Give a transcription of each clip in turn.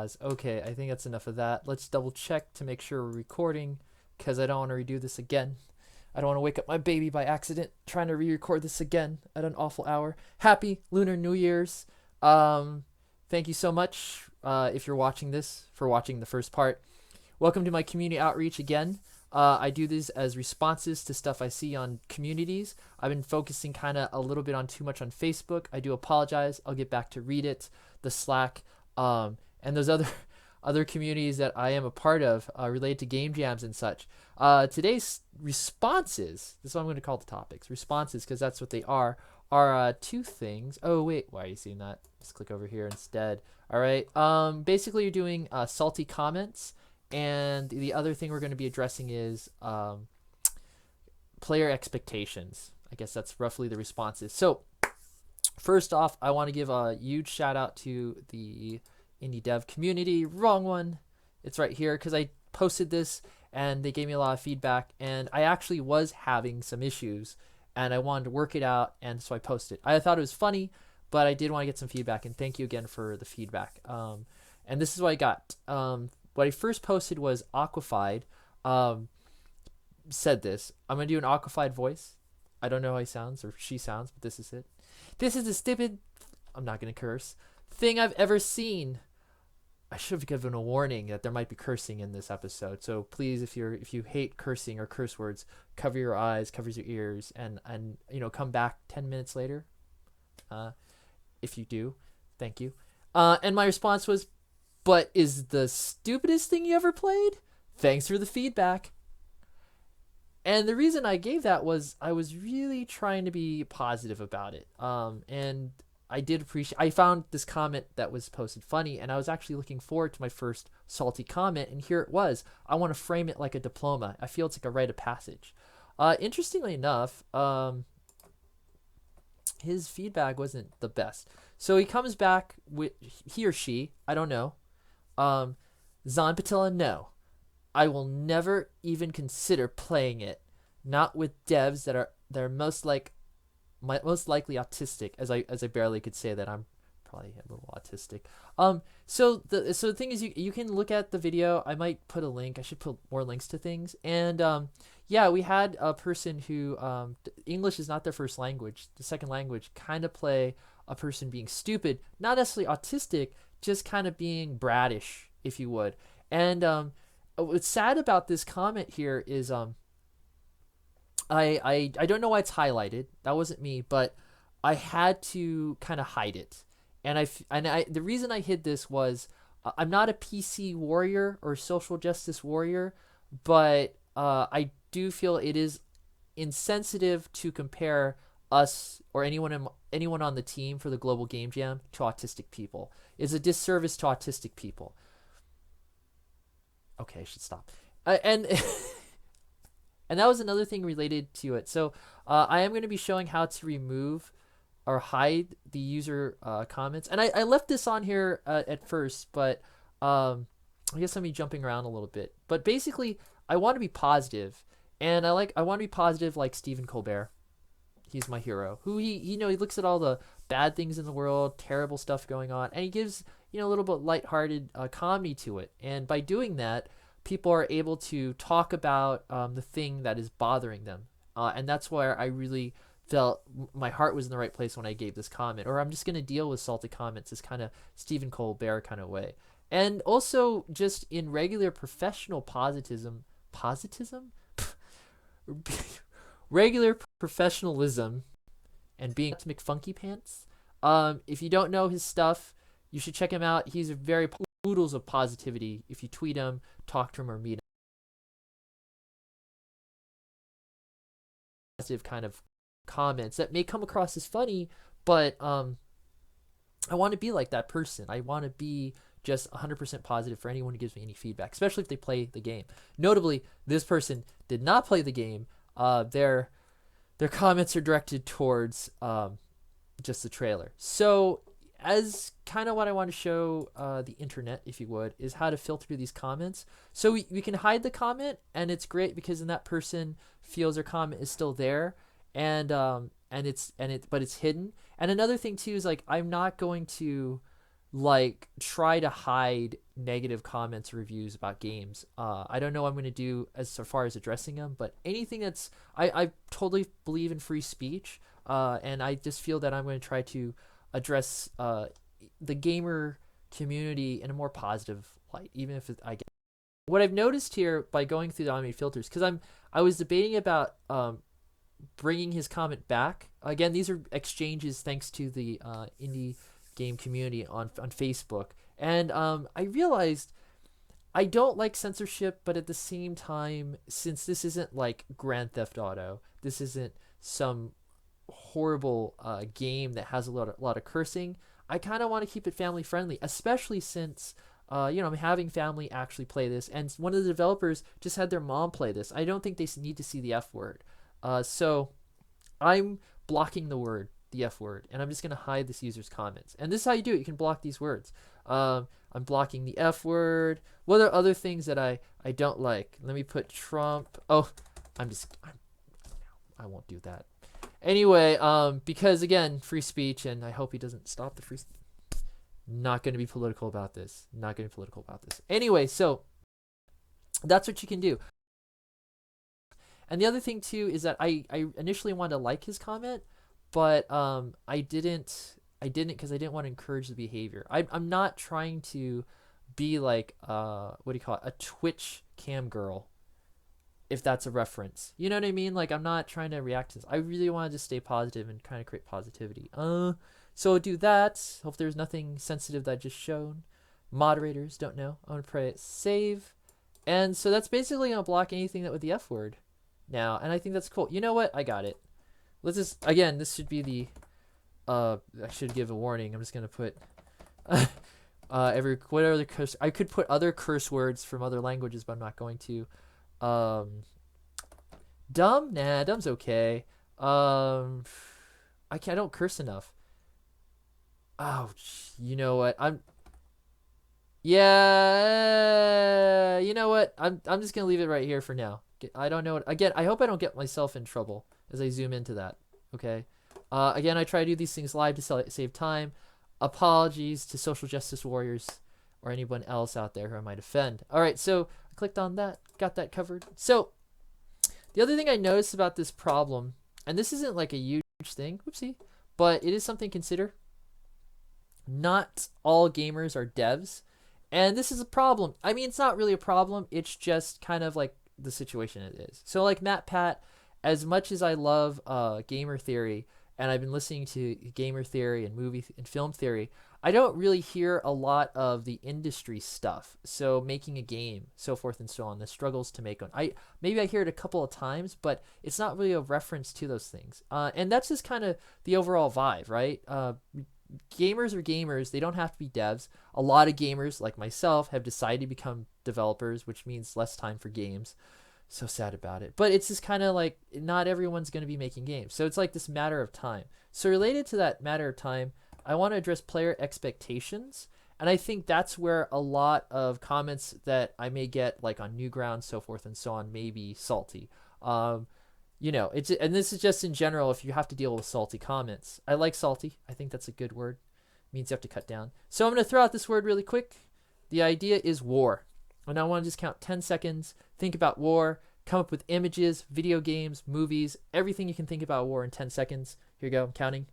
pause. Okay, I think that's enough of that. Let's double check to make sure we're recording because I don't want to redo this again. I don't want to wake up my baby by accident trying to re-record this again at an awful hour. Happy Lunar New Year's. Thank you so much if you're watching this for watching the first part. Welcome to my community outreach again. I do these as responses to stuff I see on communities. I've been focusing kind of a little bit on too much on Facebook. I do apologize. I'll get back to Reddit, the Slack, and those other communities that I am a part of related to game jams and such. Today's responses, this is what I'm going to call the topics, responses, because that's what they are two things. Oh, wait, why are you seeing that? Let's click over here instead. All right. Basically, you're doing salty comments. And the other thing we're going to be addressing is player expectations. I guess that's roughly the responses. So first off, I want to give a huge shout out to the indie dev community. Wrong one. It's right here because I posted this and they gave me a lot of feedback. And I actually was having some issues and I wanted to work it out. And so I posted. I thought it was funny, but I did want to get some feedback. And thank you again for the feedback. And this is what I got. What I first posted was Aquafied said this. I'm going to do an Aquafied voice. I don't know how he sounds or she sounds, but this is it. This is the stupid, I'm not going to curse, thing I've ever seen. I should have given a warning that there might be cursing in this episode. So please, if you hate cursing or curse words, cover your eyes, cover your ears, and come back 10 minutes later. If you do, thank you. And my response was, but is the stupidest thing you ever played? Thanks for the feedback. And the reason I gave that was I was really trying to be positive about it. And I did appreciate, I found this comment that was posted funny, and I was actually looking forward to my first salty comment, and here it was. I want to frame it like a diploma. I feel it's like a rite of passage. Interestingly enough, his feedback wasn't the best. So he comes back with, he or she, I don't know, Zan Patilla, no. I will never even consider playing it. Not with devs that are most likely autistic, as I barely could say that. I'm probably a little autistic. So the thing is, you can look at the video. I might put a link. I should put more links to things. And yeah, we had a person who English is not their first language. The second language kind of play a person being stupid, not necessarily autistic, just kind of being bratish, if you would. And what's sad about this comment here is I don't know why it's highlighted. That wasn't me, but I had to kind of hide it. And the reason I hid this was I'm not a PC warrior or social justice warrior, but I do feel it is insensitive to compare us or anyone on the team for the Global Game Jam to autistic people. It's a disservice to autistic people. Okay, I should stop. And and that was another thing related to it. So I am going to be showing how to remove or hide the user comments. And I left this on here at first, but I guess I'm jumping around a little bit. But basically, I want to be positive, and I want to be positive like Stephen Colbert. He's my hero. Who he looks at all the bad things in the world, terrible stuff going on, and he gives a little bit lighthearted comedy to it. And by doing that, people are able to talk about the thing that is bothering them. And that's where I really felt my heart was in the right place when I gave this comment. Or I'm just going to deal with salty comments this kind of Stephen Colbert kind of way. And also just in regular professional positivism, regular professionalism and being McFunky Pants. If you don't know his stuff, you should check him out. He's a very oodles of positivity. If you tweet him, talk to him, or meet him, positive kind of comments that may come across as funny, but I want to be like that person. I want to be just 100% positive for anyone who gives me any feedback, especially if they play the game. Notably, this person did not play the game. Their comments are directed towards just the trailer. So as kind of what I want to show the internet, if you would, is how to filter through these comments. So we can hide the comment, and it's great because then that person feels their comment is still there, but it's hidden. And another thing too is like I'm not going to try to hide negative comments or reviews about games. I don't know what I'm going to do as so far as addressing them, but anything that's I totally believe in free speech, and I just feel that I'm going to try to address the gamer community in a more positive light, even if I get what I've noticed here by going through the automated filters, because I was debating about bringing his comment back. Again, these are exchanges thanks to the indie game community on Facebook, and I realized I don't like censorship, but at the same time, since this isn't like Grand Theft Auto, this isn't some horrible game that has a lot of cursing. I kind of want to keep it family friendly, especially since I'm having family actually play this, and one of the developers just had their mom play this. I don't think they need to see the F word, so I'm blocking the F word, and I'm just gonna hide this user's comments. And this is how you do it. You can block these words. I'm blocking the F word. What are other things that I don't like? Let me put Trump. Oh, I won't do that. Anyway, because again, free speech, and I hope he doesn't stop the free. Not going to be political about this. Not going to be political about this. Anyway, so that's what you can do. And the other thing too is that I initially wanted to like his comment, but I didn't because I didn't want to encourage the behavior. I'm not trying to be like what do you call it, a Twitch cam girl, if that's a reference. You know what I mean? Like, I'm not trying to react to this. I really want to just stay positive and kind of create positivity. So do that. Hope there's nothing sensitive that I just shown. Moderators don't know. I'm gonna pray save, and so that's basically gonna block anything that with the F word now, and I think that's cool. You know what? I got it. Let's just again. This should be the. I should give a warning. I'm just gonna put what other curse. I could put other curse words from other languages, but I'm not going to. Dumb? Nah, dumb's okay. I don't curse enough. Oh, you know what? Yeah, you know what? I'm just gonna leave it right here for now. I don't know. Again, I hope I don't get myself in trouble as I zoom into that. Okay. Again, I try to do these things live to save time. Apologies to social justice warriors or anyone else out there who I might offend. All right, so I clicked on that, got that covered. So the other thing I noticed about this problem, and this isn't like a huge thing, whoopsie, but it is something to consider. Not all gamers are devs, and this is a problem. I mean, it's not really a problem. It's just kind of like the situation it is. So like Matt Pat, as much as I love gamer theory, and I've been listening to gamer theory and movie and film theory, I don't really hear a lot of the industry stuff. So making a game, so forth and so on, the struggles to make one. Maybe I hear it a couple of times, but it's not really a reference to those things. And that's just kind of the overall vibe, right? Gamers are gamers. They don't have to be devs. A lot of gamers, like myself, have decided to become developers, which means less time for games. So sad about it. But it's just kind of like not everyone's going to be making games. So it's like this matter of time. So related to that matter of time, I want to address player expectations. And I think that's where a lot of comments that I may get, like on Newgrounds, so forth and so on, may be salty. And this is just in general if you have to deal with salty comments. I like salty. I think that's a good word. It means you have to cut down. So I'm going to throw out this word really quick. The idea is war. And I want to just count 10 seconds. Think about war. Come up with images, video games, movies, everything you can think about war in 10 seconds. Here you go. I'm counting.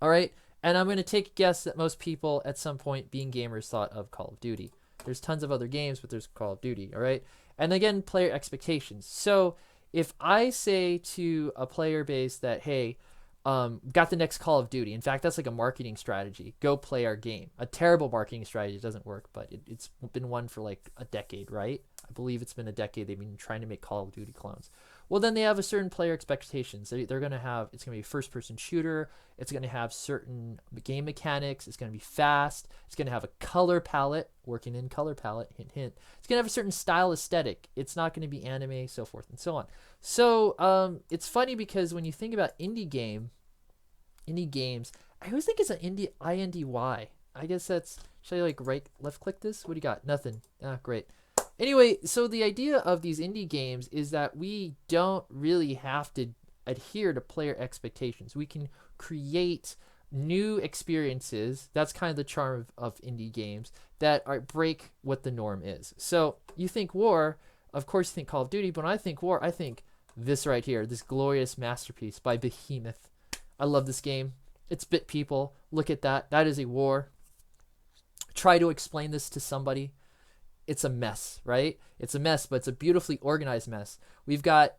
All right. And I'm going to take a guess that most people at some point, being gamers, thought of Call of Duty. There's tons of other games, but there's Call of Duty. All right. And again, player expectations. So if I say to a player base that, hey, got the next Call of Duty. In fact, that's like a marketing strategy. Go play our game. A terrible marketing strategy. It doesn't work, but it's been one for like a decade, right? I believe it's been a decade. They've been trying to make Call of Duty clones. Well, then they have a certain player expectations. They're going to have, it's going to be a first-person shooter. It's going to have certain game mechanics. It's going to be fast. It's going to have a color palette, working in color palette, hint, hint. It's going to have a certain style aesthetic. It's not going to be anime, so forth and so on. So it's funny because when you think about indie games, I always think it's an indie, I-N-D-Y. I guess that's, should I like left click this? What do you got? Nothing. Ah, great. Anyway, so the idea of these indie games is that we don't really have to adhere to player expectations. We can create new experiences. That's kind of the charm of indie games that break what the norm is. So you think war, of course you think Call of Duty, but when I think war, I think this right here, this glorious masterpiece by Behemoth. I love this game. It's bit people. Look at that. That is a war. Try to explain this to somebody. It's a mess, right? It's a mess, but it's a beautifully organized mess. We've got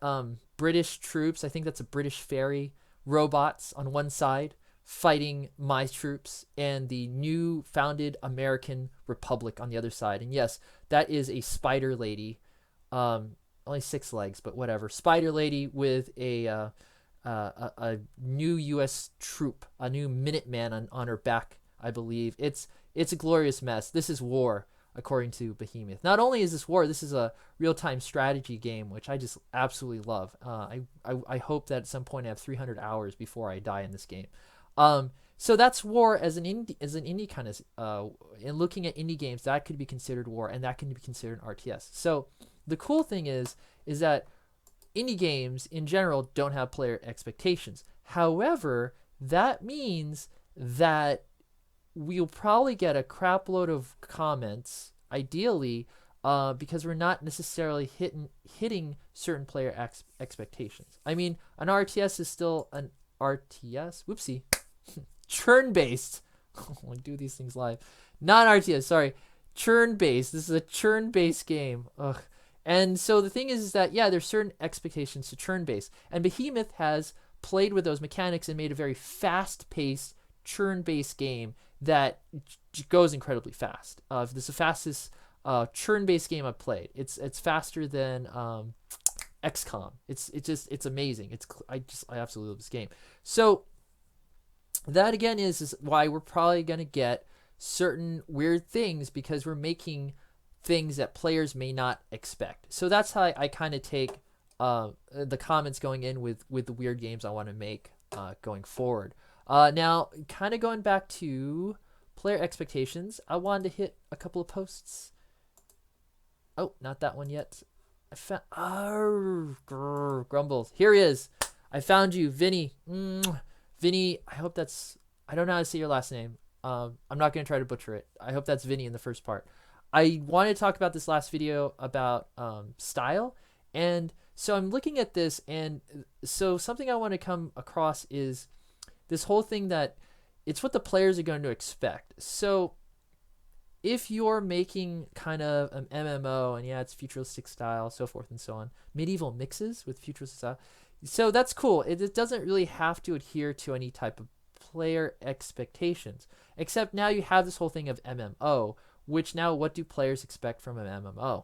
British troops. I think that's a British ferry. Robots on one side fighting my troops, and the new founded American Republic on the other side. And yes, that is a spider lady. Only 6 legs, but whatever. Spider lady with a new U.S. troop, a new Minuteman on her back, I believe. It's a glorious mess. This is war, according to Behemoth. Not only is this war, this is a real-time strategy game, which I just absolutely love. I hope that at some point I have 300 hours before I die in this game. So that's war as an indie kind of, in looking at indie games, that could be considered war, and that can be considered an RTS. So the cool thing is that indie games in general don't have player expectations. However, that means that we'll probably get a crap load of comments, ideally, because we're not necessarily hitting certain player expectations. I mean, an RTS is still an RTS. Whoopsie. Churn-based. I do these things live. Not RTS, sorry. Churn-based. This is a churn-based game. Ugh. And so the thing is that, yeah, there's certain expectations to churn-based. And Behemoth has played with those mechanics and made a very fast-paced, churn-based game that goes incredibly fast. This is the fastest churn-based game I've played. It's faster than XCOM. It's amazing. I absolutely love this game. So that again is why we're probably gonna get certain weird things, because we're making things that players may not expect. So that's how I kind of take the comments going in with the weird games I want to make going forward. Now, kind of going back to player expectations, I wanted to hit a couple of posts. Oh, not that one yet. I found Grumbles. Here he is. I found you, Vinny. Vinny. I hope that's. I don't know how to say your last name. I'm not gonna try to butcher it. I hope that's Vinny in the first part. I wanted to talk about this last video about style, and so I'm looking at this, and so something I want to come across is this whole thing that it's what the players are going to expect. So if you're making kind of an MMO, and yeah, it's futuristic style, so forth and so on, medieval mixes with futuristic style, so that's cool. It doesn't really have to adhere to any type of player expectations, except now you have this whole thing of MMO, which now what do players expect from an MMO?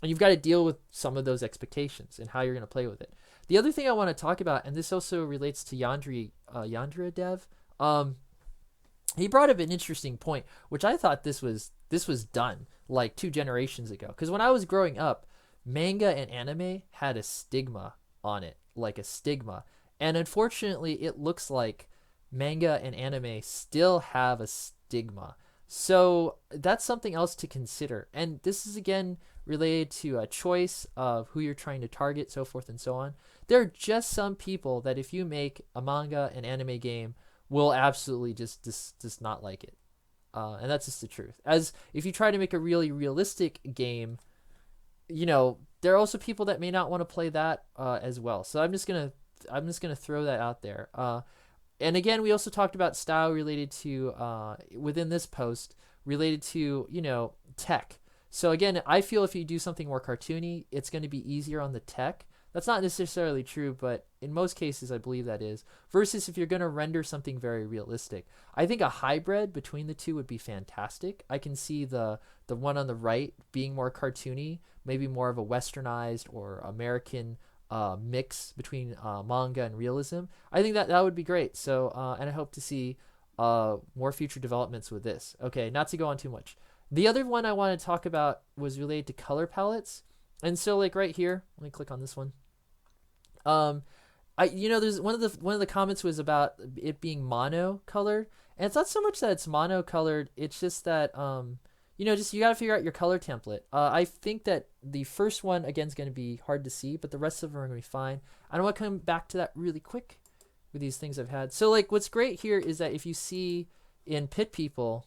And you've got to deal with some of those expectations and how you're going to play with it. The other thing I want to talk about, and this also relates to Yandra Dev, he brought up an interesting point, which I thought this was done like 2 generations ago. Because when I was growing up, manga and anime had a stigma on it, like a stigma. And unfortunately, it looks like manga and anime still have a stigma. So that's something else to consider. And this is, again, related to a choice of who you're trying to target, so forth and so on. There are just some people that if you make a manga and anime game will absolutely just not like it. And that's just the truth. As if you try to make a really realistic game, you know, there are also people that may not want to play that as well. So I'm just gonna throw that out there. And again, we also talked about style related to, within this post, related to, you know, tech. So again, I feel if you do something more cartoony, it's going to be easier on the tech. That's not necessarily true, but in most cases, I believe that is. Versus if you're going to render something very realistic. I think a hybrid between the two would be fantastic. I can see the one on the right being more cartoony, maybe more of a westernized or American mix between manga and realism. I think that would be great. So and I hope to see more future developments with this. Okay, not to go on too much. The other one I want to talk about was related to color palettes. And so like right here, let me click on this one. There's one of the comments was about it being mono colored, and it's not so much that it's mono colored. It's just that just you got to figure out your color template. I think that the first one, again, is going to be hard to see, but the rest of them are going to be fine. I want to come back to that really quick. with these things I've had. So like what's great here is that if you see in Pit People,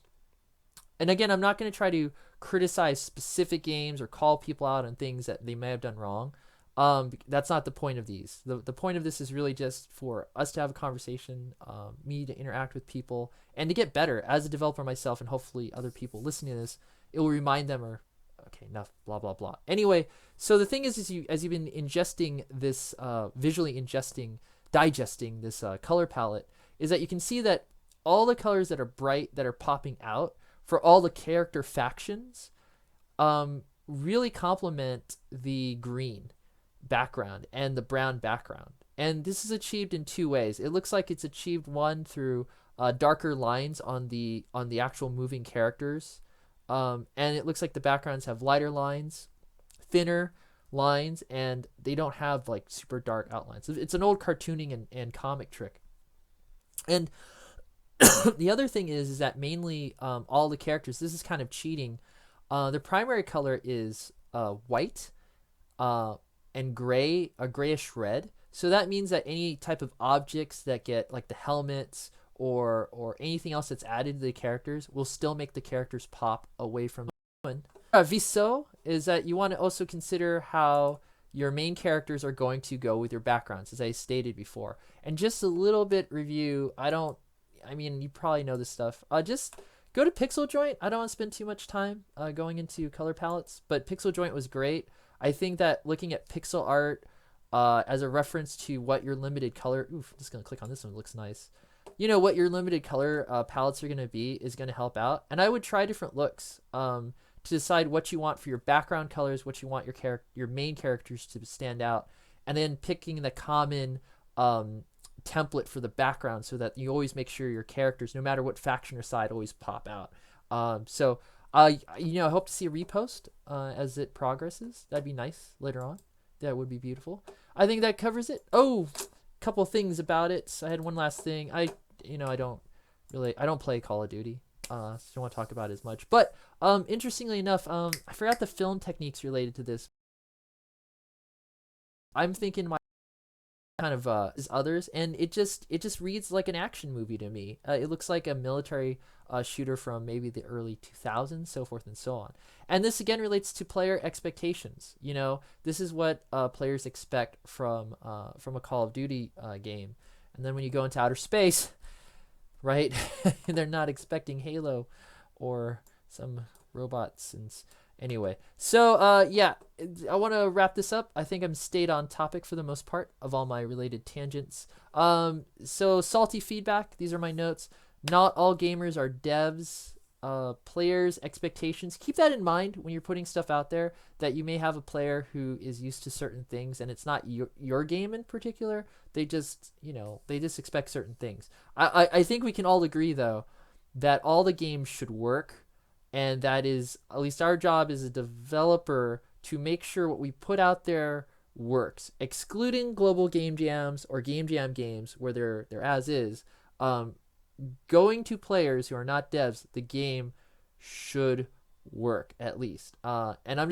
and again, I'm not going to try to criticize specific games or call people out on things that they may have done wrong. That's not the point of these. The point of this is really just for us to have a conversation, me to interact with people, and to get better as a developer myself, and hopefully other people listening to this, it will remind them, or okay, enough, blah blah blah. Anyway, so the thing is as you've been ingesting this, visually digesting this color palette, is that you can see that all the colors that are bright, that are popping out for all the character factions, really complement the green background and the brown background. And this is achieved in two ways. It looks like it's achieved one through darker lines on the actual moving characters, and it looks like the backgrounds have lighter lines, thinner lines, and they don't have like super dark outlines. It's an old cartooning and comic trick. And the other thing is that mainly all the characters, this is kind of cheating. Their primary color is white and gray, a grayish red. So that means that any type of objects that get like the helmets or anything else that's added to the characters will still make the characters pop away from the one. Viso is that you want to also consider how your main characters are going to go with your backgrounds, as I stated before. And just a little bit review, I mean, you probably know this stuff. Just go to Pixel Joint. I don't want to spend too much time going into color palettes, but Pixel Joint was great. I think that looking at pixel art as a reference to what your limited color, I'm just going to click on this one, it looks nice. You know, what your limited color palettes are going to be is going to help out. And I would try different looks to decide what you want for your background colors, what you want your main characters to stand out, and then picking the common template for the background so that you always make sure your characters, no matter what faction or side, always pop out. I hope to see a repost as it progresses. That'd be nice later on. That would be beautiful. I think that covers it. Oh, a couple things about it. I had one last thing. I don't play Call of Duty. So I don't want to talk about it as much. But interestingly enough, I forgot the film techniques related to this. I'm thinking my kind of as others, and it just reads like an action movie to me. It looks like a military shooter from maybe the early 2000s, so forth and so on. And this again relates to player expectations. You know, this is what players expect from a Call of Duty game. And then when you go into outer space, right, they're not expecting Halo or some robots. And anyway, so yeah, I want to wrap this up. I think I'm stayed on topic for the most part of all my related tangents. So salty feedback. These are my notes. Not all gamers are devs. Players' expectations. Keep that in mind when you're putting stuff out there, that you may have a player who is used to certain things and it's not your game in particular. They just expect certain things. I think we can all agree though that all the games should work, and that is at least our job as a developer to make sure what we put out there works, excluding global game jams or game jam games where they're as is. Going to players who are not devs, the game should work at least. And I'm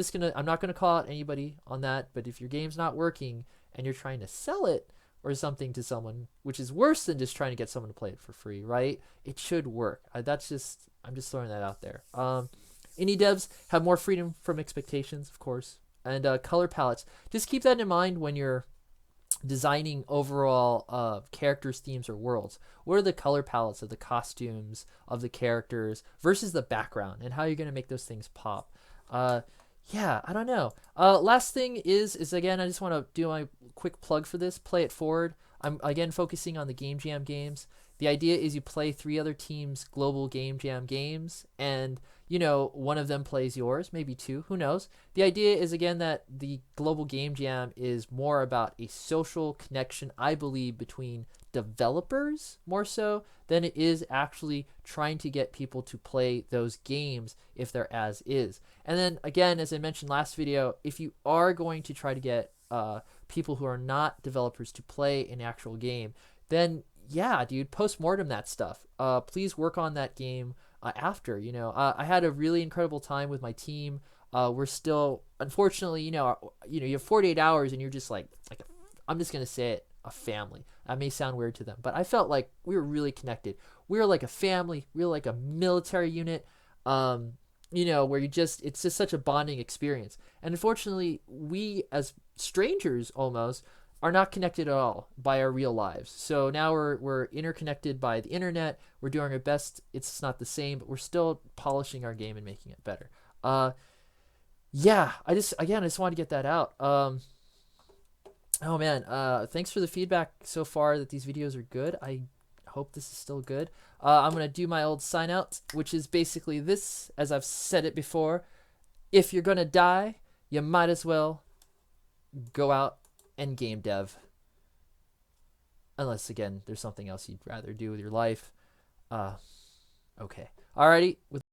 not gonna call out anybody on that, but if your game's not working and you're trying to sell it or something to someone, which is worse than just trying to get someone to play it for free, right? It should work. I'm just throwing that out there. Indie devs have more freedom from expectations, of course, and color palettes. Just keep that in mind when you're designing overall characters, themes, or worlds. What are the color palettes of the costumes of the characters versus the background, and how you're going to make those things pop? Yeah, I don't know. Last thing is again, I just want to do my quick plug for this. Play It Forward. I'm again focusing on the Game Jam games. The idea is you play 3 other teams' global Game Jam games, and one of them plays yours, maybe 2, who knows. The idea is again that the global Game Jam is more about a social connection, I believe, between developers more so than it is actually trying to get people to play those games if they're as is. And then again, as I mentioned last video, if you are going to try to get people who are not developers to play an actual game, then yeah, dude, post-mortem that stuff. Please work on that game after. I had a really incredible time with my team. We're still, unfortunately, you have 48 hours and you're just like I'm just gonna say it, a family. That may sound weird to them, but I felt like we were really connected. We were like a family. We were like a military unit. Where it's just such a bonding experience. And unfortunately, we as strangers almost are not connected at all by our real lives. So now we're interconnected by the internet. We're doing our best. It's not the same, but we're still polishing our game and making it better. Yeah, I just wanted to get that out. Oh man, thanks for the feedback so far that these videos are good. I hope this is still good. I'm gonna do my old sign out, which is basically this, as I've said it before. If you're gonna die, you might as well go out and game dev. Unless again, there's something else you'd rather do with your life. Okay. Alrighty. With